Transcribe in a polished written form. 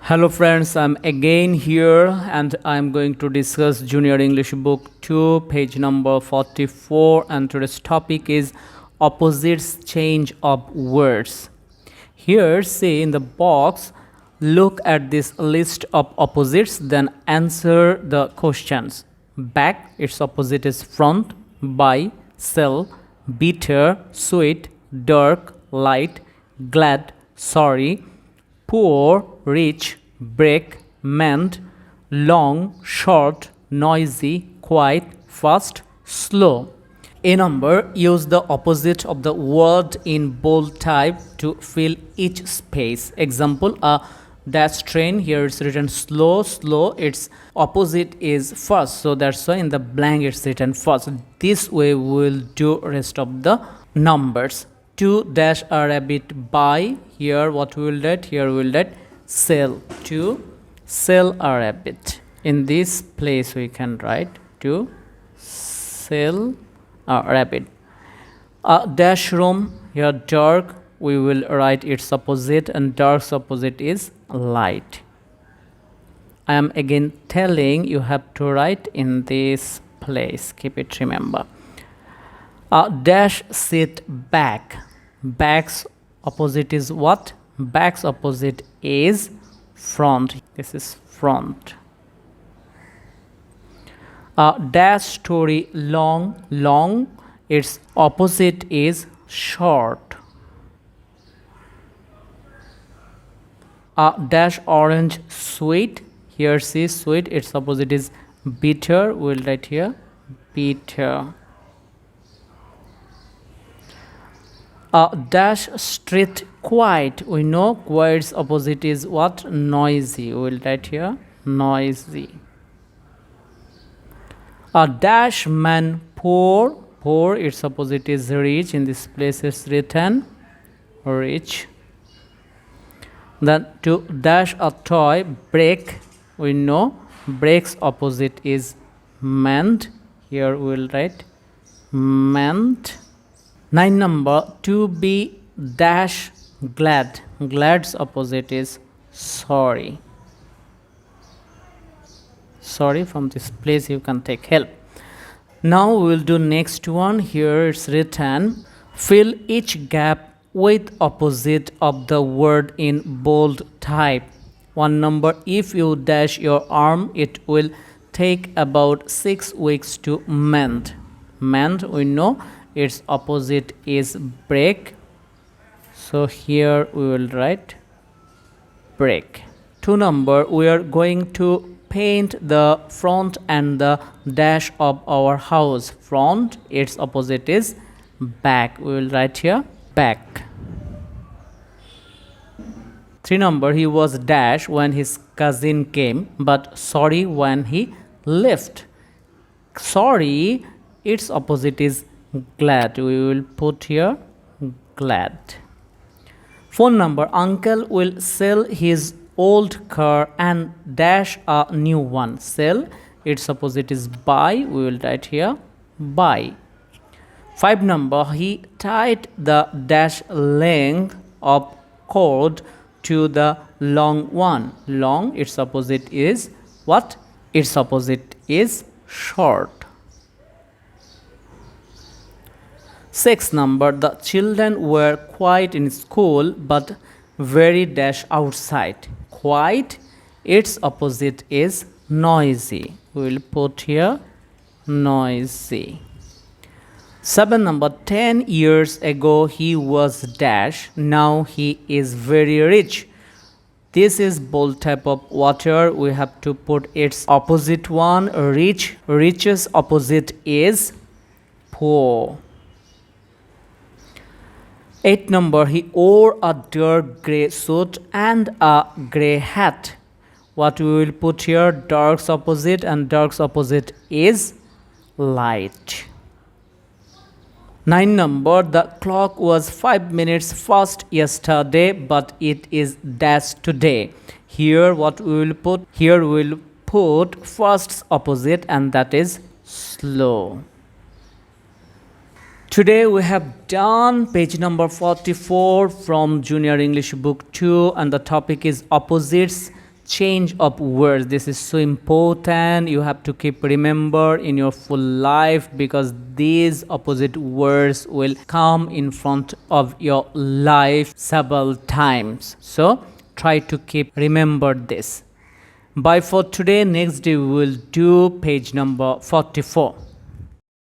Hello friends, I'm again here and I'm going to discuss Junior English Book 2, page number 44, and today's topic is opposites change of words. Here, see in the box, look at this list of opposites, then answer the questions. Back, its opposite is front, by, sell, bitter, sweet, dark, light, glad, sorry, poor, rich, break, mend, long, short, noisy, quiet, fast, slow. A number, use the opposite of the word in bold type to fill each space. Example, a dash train, here it's written slow, its opposite is fast, so that's why in the blank it's written fast. This way we will do rest of the numbers. To dash a rabbit by, here what we will write, here we will write sell, to sell a rabbit. In this place we can write to sell a rabbit. A dash room, here dark, we will write its opposite, and dark's opposite is light. I am again telling you have to write in this place, keep it remember. Dash sit back. Back's opposite is what? Back's opposite is front. This is front. Dash story long. Its opposite is short. Dash orange sweet. Here see sweet. Its opposite is bitter. We'll write here bitter. Dash street quiet. We know quiet's opposite is what? Noisy. We will write here noisy. Dash man poor. Poor, its opposite is rich. In this place it's written rich. Then to dash a toy break. We know break's opposite is mend. Here we will write mend. 9 number, to be dash glad. Glad's opposite is sorry. Sorry, from this place you can take help. Now we will do next one. Here it's written fill each gap with opposite of the word in bold type. 1 number, if you dash your arm, it will take about 6 weeks to mend. Mend, we know its opposite is break, so here we will write break. 2 number, we are going to paint the front and the dash of our house. Front, its opposite is back. We will write here back. 3 number, he was dash when his cousin came, but sorry when he left. Sorry, its opposite is glad. We will put here glad. 4 number, uncle will sell his old car and dash a new one. Sell, its opposite is buy. We will write here buy. 5 number, he tied the dash length of cord to the long one. Long, its opposite is what? Its opposite is short. 6 number, the children were quiet in school but very dash outside. Quiet, its opposite is noisy. We will put here noisy. 7 number, 10 years ago he was dash, now he is very rich. This is bold type of water. We have to put its opposite one, rich. Rich's opposite is poor. 8 number, he wore a dark grey suit and a grey hat. What we will put here? Dark's opposite, and dark's opposite is light. 9 number, the clock was 5 minutes fast yesterday, but it is dash today. Here what we will put? Here we will put fast's opposite, and that is slow. Today we have done page number 44 from Junior English Book 2, and the topic is opposites change of words. This is so important. You have to keep remember in your full life, because these opposite words will come in front of your life several times. So try to keep remember this. Bye for today. Next day we will do page number 44.